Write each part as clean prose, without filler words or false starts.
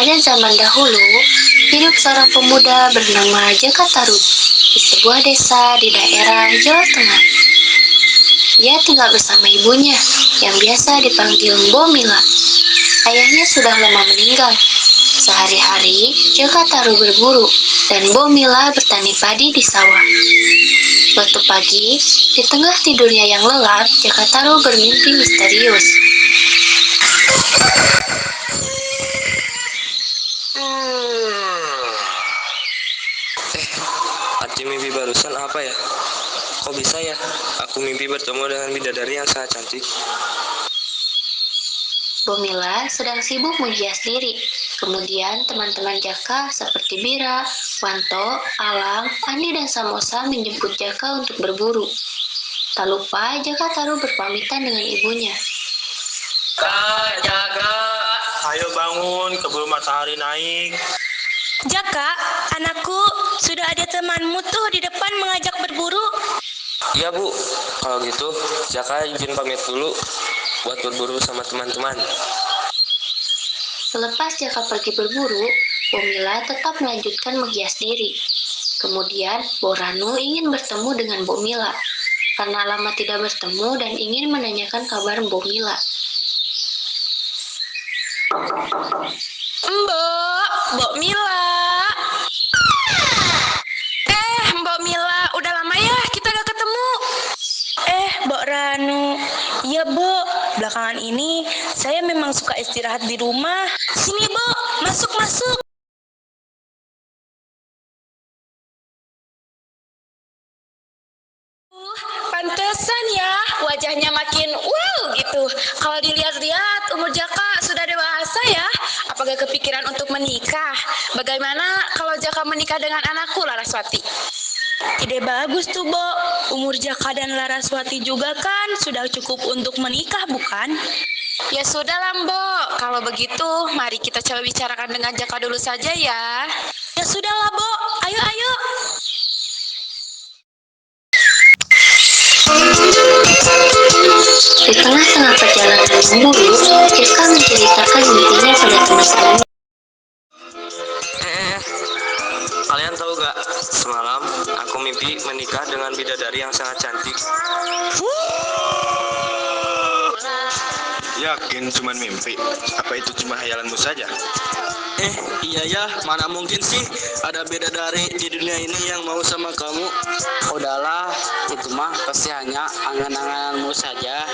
Pada zaman dahulu, hidup seorang pemuda bernama Jaka Tarub di sebuah desa di daerah Jawa Tengah. Ia tinggal bersama ibunya yang biasa dipanggil Bomila. Ayahnya sudah lama meninggal. Sehari-hari, Jaka Tarub berburu dan Bomila bertani padi di sawah. Suatu pagi, di tengah tidurnya yang lelap, Jaka Tarub bermimpi misterius. Arti mimpi barusan apa ya? Kok bisa ya? Aku mimpi bertemu dengan bidadari yang sangat cantik. Bomila sedang sibuk menghias diri. Kemudian teman-teman Jaka seperti Bira, Wanto, Alang, Andi, dan Samosa menjemput Jaka untuk berburu. Tak lupa Jaka Tarub berpamitan dengan ibunya. Kak, Jaka, ayo bangun, keburu matahari naik. Jaka, anakku, sudah ada temanmu tuh di depan mengajak berburu. Iya bu, kalau gitu Jaka izin pamit dulu buat berburu sama teman-teman. Selepas Jaka pergi berburu, Bomila tetap melanjutkan menghias diri. Kemudian Boranu ingin bertemu dengan Bomila karena lama tidak bertemu dan ingin menanyakan kabar Bomila. Mbok Mila. Mbok Mila, udah lama ya kita gak ketemu. Mbok Ranu. Iya, Bo. Belakangan ini saya memang suka istirahat di rumah. Sini, Bo. Masuk. Pantesan ya, wajahnya makin wow gitu. Kalau dilihat-lihat, umur Jaka sudah dewasa ya. Apakah kepikiran untuk menikah? Bagaimana kalau Jaka menikah dengan anakku, Laraswati? Ide bagus tuh, Bo. Umur Jaka dan Laraswati juga kan sudah cukup untuk menikah, bukan? Ya sudah lah, Bo. Kalau begitu, mari kita coba bicarakan dengan Jaka dulu saja ya. Ya sudah lah, Bo. Ayo. Di tengah-tengah perjalanan berburu, Jaka menceritakan mimpinya pada teman-temannya. Kalian tahu gak? Semalam aku mimpi menikah dengan bidadari yang sangat cantik. Yakin cuma mimpi? Apa itu cuma hayalanmu saja? Iya ya, mana mungkin sih ada bidadari di dunia ini yang mau sama kamu. Udahlah, itu mah pasti hanya angan-anganmu saja.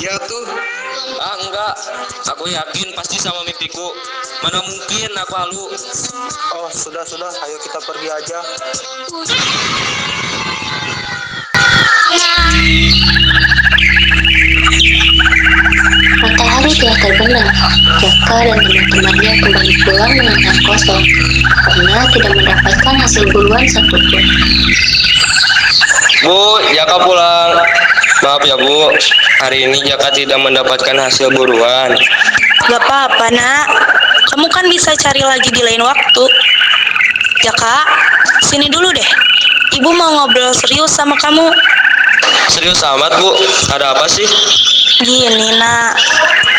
Ya tuh. Enggak, aku yakin pasti sama mimpiku. Mana mungkin aku halu. Oh, sudah, ayo kita pergi aja. Matahari telah terbenam. Jaka dan teman-temannya kembali pulang dengan tangan kosong karena tidak mendapatkan hasil buruan satupun. Bu, Jaka pulang. Maaf ya Bu, hari ini Jaka tidak mendapatkan hasil buruan. Gak apa-apa, Nak. Kamu kan bisa cari lagi di lain waktu. Jaka, sini dulu deh. Ibu mau ngobrol serius sama kamu. Serius amat Bu, ada apa sih? Gini, Nak.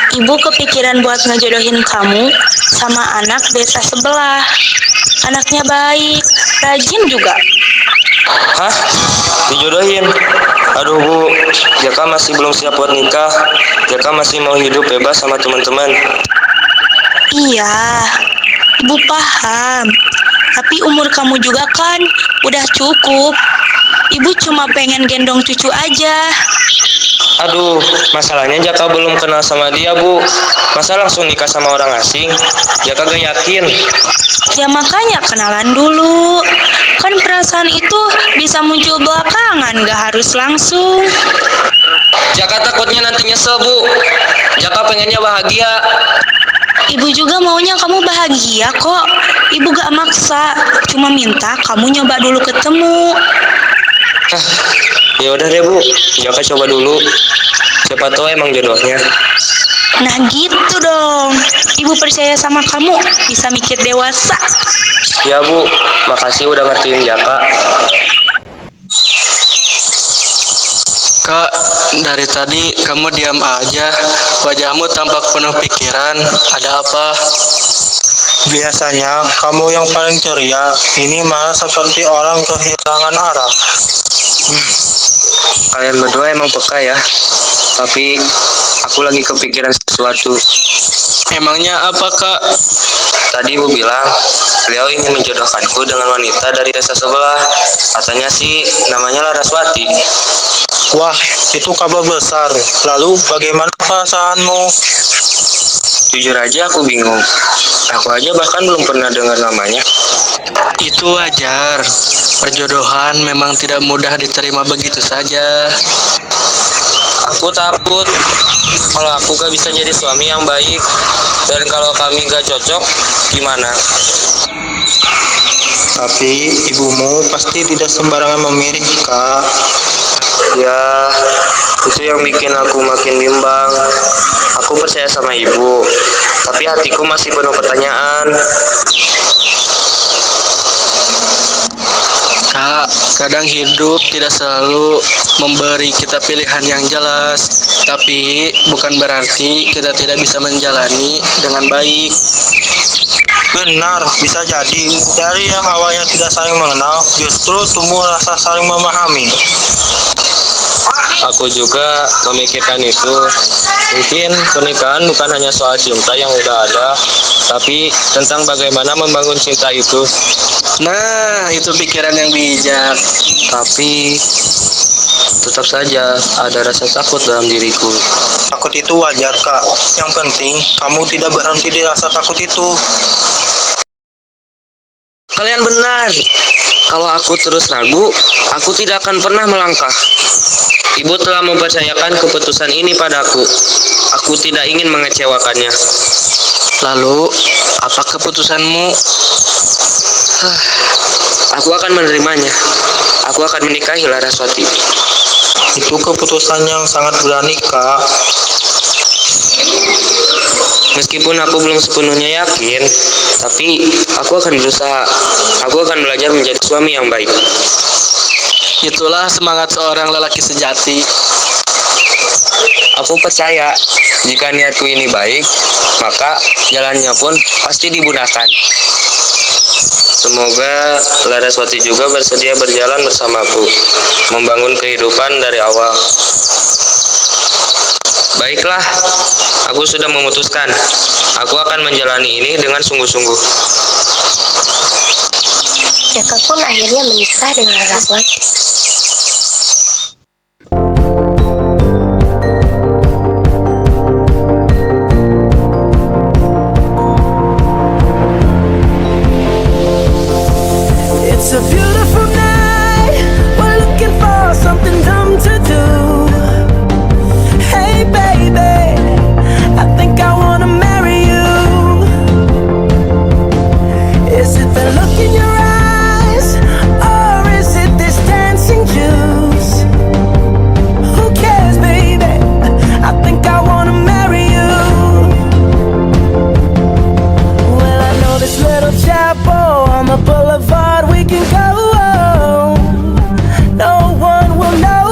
Ibu kepikiran buat ngejodohin kamu sama anak desa sebelah. Anaknya baik, rajin juga. Hah? Dijodohin? Aduh Bu, Jaka masih belum siap buat nikah. Jaka masih mau hidup bebas sama teman-teman. Iya, Ibu paham. Tapi umur kamu juga kan udah cukup. Ibu cuma pengen gendong cucu aja. Aduh, masalahnya Jaka belum kenal sama dia Bu. Masa langsung nikah sama orang asing? Jaka gak yakin. Ya makanya kenalan dulu. Kan perasaan itu bisa muncul belakangan, gak harus langsung. Jaka takutnya nanti nyesel Bu. Jaka pengennya bahagia. Ibu juga maunya kamu bahagia kok. Ibu gak maksa, cuma minta kamu nyoba dulu ketemu. Ya udah deh Bu, Jaka coba dulu. Siapa tahu emang jodohnya. Nah gitu dong. Ibu percaya sama kamu, bisa mikir dewasa. Ya Bu, makasih udah ngertiin Jaka. Kak, dari tadi kamu diam aja. Wajahmu tampak penuh pikiran. Ada apa? Biasanya kamu yang paling ceria, ini malah seperti orang kehilangan arah. Kalian berdua emang peka ya. Tapi aku lagi kepikiran sesuatu. Emangnya apa, Kak? Tadi ibu bilang beliau ingin menjodohkanku dengan wanita dari desa sebelah. Katanya sih namanya Laraswati. Wah, itu kabar besar. Lalu bagaimana perasaanmu? Jujur aja aku bingung. Aku aja bahkan belum pernah dengar namanya. Itu wajar. Perjodohan memang tidak mudah diterima begitu saja. Aku takut kalau aku gak bisa jadi suami yang baik. Dan kalau kami gak cocok, gimana? Tapi ibumu pasti tidak sembarangan memilih, Kak. Ya, itu yang bikin aku makin bimbang. Aku percaya sama ibu, tapi hatiku masih penuh pertanyaan. Kak, kadang hidup tidak selalu memberi kita pilihan yang jelas, tapi bukan berarti kita tidak bisa menjalani dengan baik. Benar, bisa jadi. Dari yang awalnya tidak saling mengenal, justru tumbuh rasa saling memahami. Aku juga memikirkan itu. Mungkin pernikahan bukan hanya soal cinta yang udah ada, tapi tentang bagaimana membangun cinta itu. Nah, itu pikiran yang bijak. Tapi tetap saja ada rasa takut dalam diriku. Takut itu wajar, Kak. Yang penting, kamu tidak berhenti di rasa takut itu. Kalian benar. Kalau aku terus ragu, aku tidak akan pernah melangkah. Ibu telah mempercayakan keputusan ini padaku. Aku tidak ingin mengecewakannya. Lalu, apa keputusanmu? Aku akan menerimanya. Aku akan menikahi Laraswati. Itu keputusan yang sangat berani, Kak. Meskipun aku belum sepenuhnya yakin, tapi aku akan berusaha. Aku akan belajar menjadi suami yang baik. Itulah semangat seorang lelaki sejati. Aku percaya jika niatku ini baik, maka jalannya pun pasti dimudahkan. Semoga Laraswati juga bersedia berjalan bersamaku, membangun kehidupan dari awal. Baiklah, aku sudah memutuskan. Aku akan menjalani ini dengan sungguh-sungguh. Jaka pun akhirnya menikah dengan Laraswati. It's a beautiful night. We're looking for something dumb to do. Hey baby, I think I wanna marry you. Is it the look in your eyes, or is it this dancing juice? Who cares, baby? I think I wanna marry you. Well, I know this little chapel on the boulevard we can go. No one will know.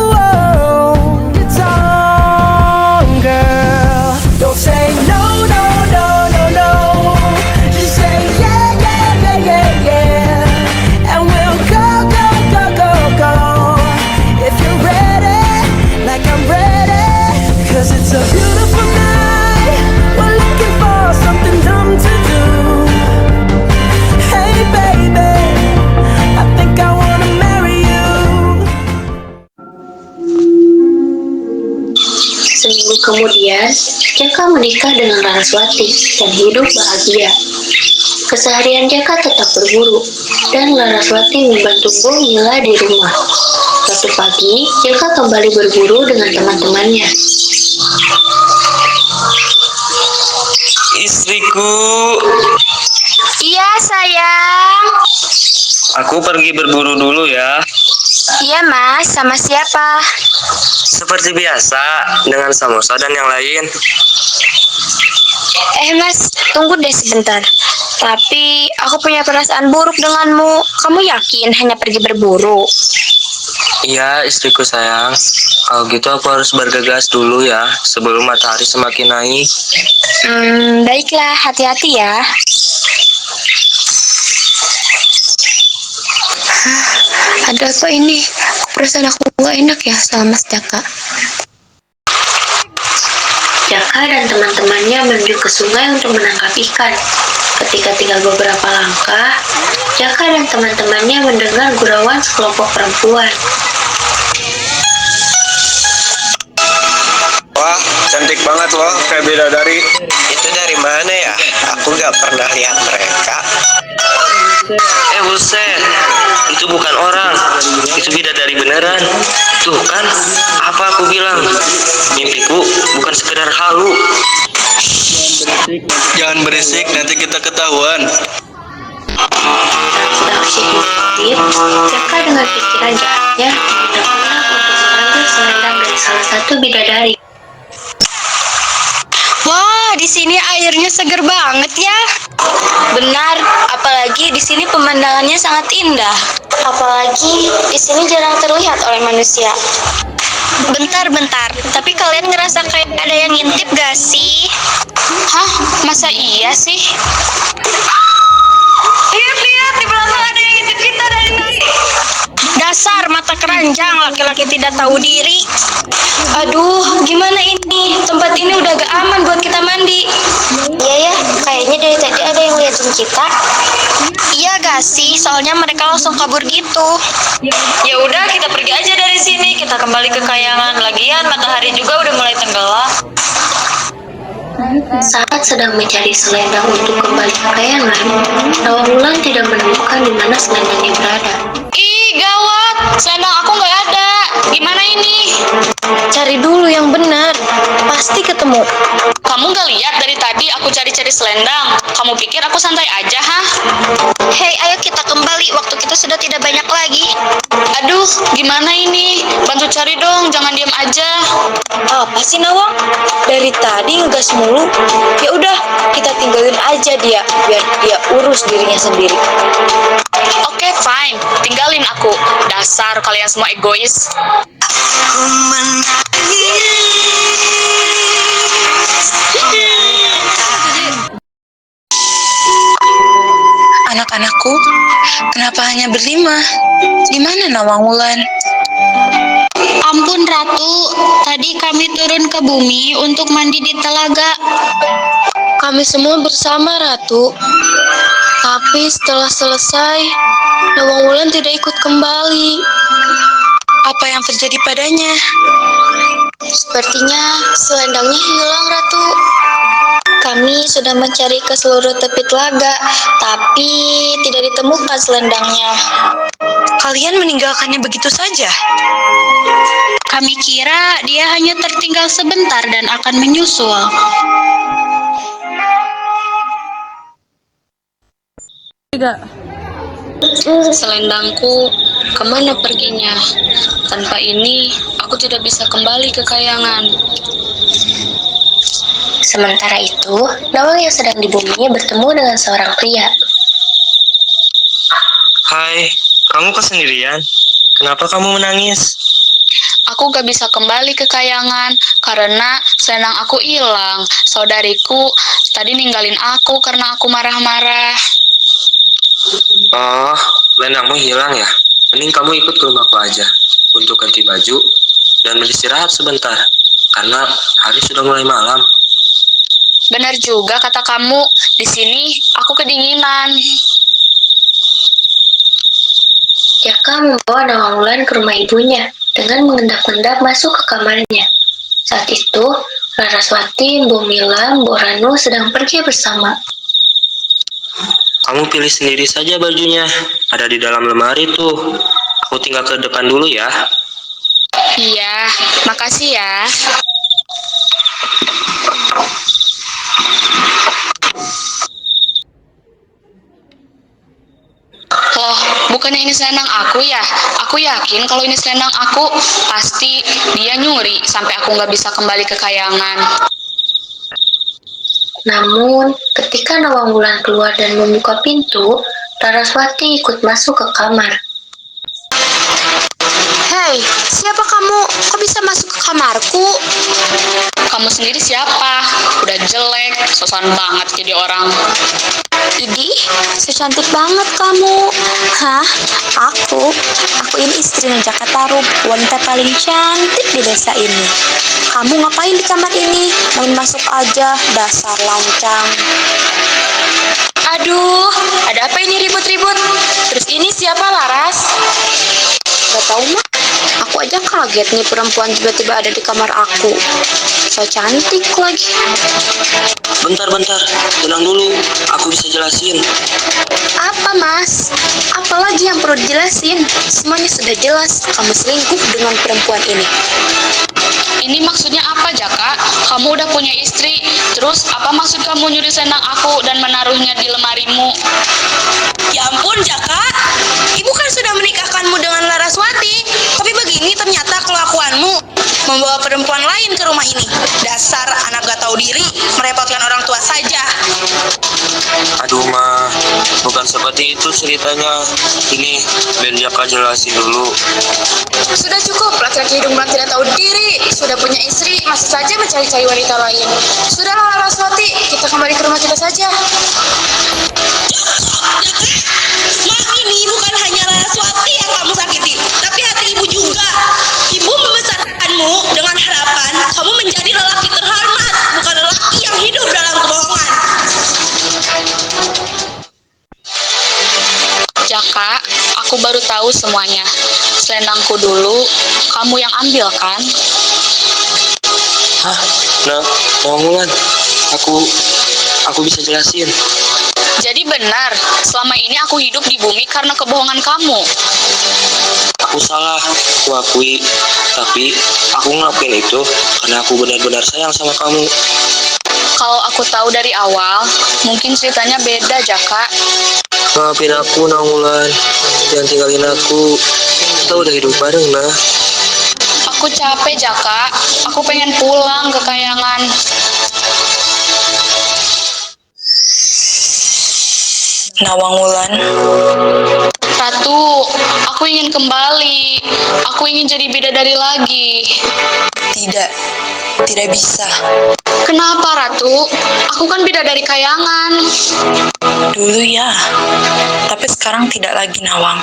It's on, girl. Don't say no, no, no, no, no. Just say yeah, yeah, yeah, yeah, yeah. And we'll go, go, go, go, go. If you're ready, like I'm ready. 'Cause it's a beautiful night. We're looking for something dumb to do. Hey baby, I think I wanna marry you. Seminggu kemudian, Jaka menikah dengan Laraswati dan hidup bahagia. Keseharian Jaka tetap berburu, dan Laraswati membantu Bu Mila di rumah. Suatu pagi, Jaka kembali berburu dengan teman-temannya. Istriku, Iya, sayang. aku pergi berburu dulu ya. Iya, Mas. Sama siapa? Seperti biasa, dengan samosa dan yang lain. Mas, tunggu deh sebentar. Tapi aku punya perasaan buruk denganmu. Kamu yakin hanya pergi berburu? Iya, istriku sayang. Kalau gitu aku harus bergegas dulu ya, sebelum matahari semakin naik. Baiklah, hati-hati ya. Ada apa ini? Perasaan aku nggak enak ya sama Mas Jaka. Jaka dan teman-temannya menuju ke sungai untuk menangkap ikan. Ketika tinggal beberapa langkah, Jaka dan teman-temannya mendengar gurauan sekelompok perempuan. Wah, cantik banget loh, kayak bidadari. Itu dari mana ya? Aku gak pernah lihat mereka. Buset, itu bukan orang, itu bidadari beneran. Tuh kan, apa aku bilang? Mimpiku bukan sekedar halu. Jangan berisik, nanti kita ketahuan. Sedang asyik mengintip, Jaka dengan pikiran jahatnya hendak untuk mengambil selendang dari salah satu bidadari. Wah, di sini airnya seger banget ya. Benar, apalagi di sini pemandangannya sangat indah. Apalagi di sini jarang terlihat oleh manusia. Bentar, tapi kalian ngerasa kayak ada yang ngintip gak sih? Hah? Masa iya sih? Lihat, di belakang ada yang ngintip kita dari tadi. Dasar mata keranjang, laki-laki tidak tahu diri. Aduh, gimana ini? Tempat ini udah gak aman buat kita mandi. Iya ya, kayaknya dari tadi ada yang liatin kita. Iya gak sih? Soalnya mereka langsung kabur gitu. Ya udah, kita pergi aja dari sini. Kita kembali ke kayangan. Lagian matahari juga udah mulai tenggelam. Saat sedang mencari selendang untuk kembali ke kayangan, Nawangwulan tidak menemukan di mana selendangnya berada. Ih, gawat! Selendang aku nggak ada. Gimana ini? Cari dulu yang benar, pasti ketemu. Kamu nggak lihat dari tadi aku cari-cari selendang? Kamu pikir aku santai aja, hah? Hei, ayo kita kembali, waktu kita sudah tidak banyak lagi. Aduh, gimana ini? Bantu cari dong, jangan diam aja. Apa sih Nawang? Dari tadi ngegas mulu. Ya udah, kita tinggalin aja dia, biar dia urus dirinya sendiri. Oke, fine. Tinggalin aku. Dasar kalian semua egois. Anak-anakku, kenapa hanya berlima? Di mana Nawangwulan? Ampun Ratu, tadi kami turun ke bumi untuk mandi di telaga. Kami semua bersama, Ratu. Tapi setelah selesai, Nawangwulan tidak ikut kembali. Apa yang terjadi padanya? Sepertinya selendangnya hilang, Ratu. Kami sudah mencari ke seluruh tepi telaga, tapi tidak ditemukan selendangnya. Kalian meninggalkannya begitu saja? Kami kira dia hanya tertinggal sebentar dan akan menyusul. Selendangku, kemana perginya? Tanpa ini, aku tidak bisa kembali ke kayangan. Sementara itu, Nawang yang sedang di buminya bertemu dengan seorang pria. Hai, kamu kok sendirian? Kenapa kamu menangis? Aku gak bisa kembali ke kayangan karena selendang aku hilang. Saudariku tadi ninggalin aku karena aku marah-marah. Oh, selendangmu hilang ya? Mending kamu ikut ke rumahku aja untuk ganti baju dan beristirahat sebentar karena hari sudah mulai malam. Benar juga kata kamu, di sini aku kedinginan. Jaka membawa Nawangwulan ke rumah ibunya dengan mengendap-endap masuk ke kamarnya. Saat itu, Laraswati, Mbok Mila, Mbok Ranu sedang pergi bersama. Kamu pilih sendiri saja bajunya, ada di dalam lemari tuh. Aku tinggal ke depan dulu ya. Iya, makasih ya. Loh, bukannya ini selendang aku ya? Aku yakin kalau ini selendang aku, pasti dia nyuri sampai aku nggak bisa kembali ke kayangan. Namun, ketika Nawangwulan keluar dan membuka pintu, Laraswati ikut masuk ke kamar. Hei, siapa kamu? Kok bisa masuk ke kamarku? Kamu sendiri siapa? Udah jelek, sosokan banget jadi orang. Idih, secantik banget kamu. Hah? Aku ini istrinya Jaka Tarub, wanita paling cantik di desa ini. Kamu ngapain di kamar ini? Main masuk aja, dasar lancang. Aduh, ada apa ini ribut-ribut? Terus ini siapa Laras? Gak tau mah, aku aja kaget nih perempuan tiba-tiba ada di kamar aku. So cantik lagi. Bentar, tenang dulu, aku bisa jelasin. Apa mas? Apalagi yang perlu dijelasin? Semuanya sudah jelas, kamu selingkuh dengan perempuan ini. Ini maksudnya apa Jaka? Kamu udah punya istri, terus apa maksud kamu nyuri selendang aku dan menaruhnya di lemarimu? Ya ampun Jaka, ibu kan sudah menikahkanmu dengan Laraswati. Tapi begini ternyata kelakuanmu, membawa perempuan lain ke rumah ini. Dasar anak gak tahu diri, merepotkan orang tua saja. Aduh Ma, bukan seperti itu ceritanya. Ini biar Jaka jelasin dulu. Sudah cukup, laki-laki hidung belang tidak tahu diri. Sudah punya istri, masih saja mencari-cari wanita lain. Sudahlah Laraswati, kita kembali ke rumah kita saja. Maaf, ini bukan hanya Laraswati yang kamu sakiti, tapi hati ibu juga. Ibu membesarkanmu dengan harapan kamu menjadi lelaki terhormat, bukan lelaki yang hidup dalam kebohongan. Jaka, aku baru tahu semuanya. Selendangku dulu, kamu yang ambil kan? Hah? Nah, Wulan, aku bisa jelasin. Jadi benar, selama ini aku hidup di bumi karena kebohongan kamu. Aku salah, aku akui. Tapi aku ngelakuin itu karena aku benar-benar sayang sama kamu. Kalau aku tahu dari awal, mungkin ceritanya beda, Jaka. Maafin aku, Wulan. Jangan tinggalin aku. Kita udah hidup bareng, nah. Aku capek, Jaka. Aku pengen pulang ke Kayangan. Nawangwulan, Ratu, aku ingin kembali. Aku ingin jadi bidadari lagi. tidak bisa. Kenapa, Ratu? Aku kan bidadari Kayangan. Dulu ya, tapi sekarang tidak lagi Nawang.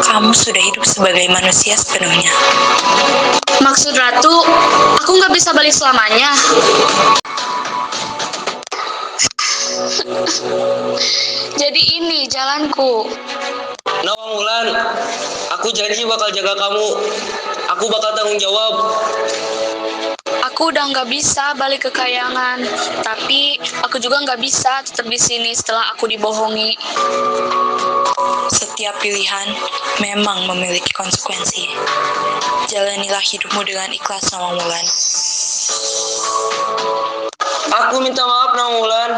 Kamu sudah hidup sebagai manusia sepenuhnya. Maksud Ratu, aku nggak bisa balik selamanya. Jadi ini jalanku. Wulan, aku janji bakal jaga kamu. Aku bakal tanggung jawab. Aku udah nggak bisa balik ke Kayangan, tapi aku juga nggak bisa tetap di sini setelah aku dibohongi. Setiap pilihan memang memiliki konsekuensi. Jalanilah hidupmu dengan ikhlas, Nawangwulan. Aku minta maaf, Wulan.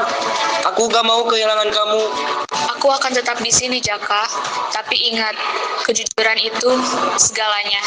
Aku gak mau kehilangan kamu. Aku akan tetap di sini, Jaka. Tapi ingat, kejujuran itu segalanya.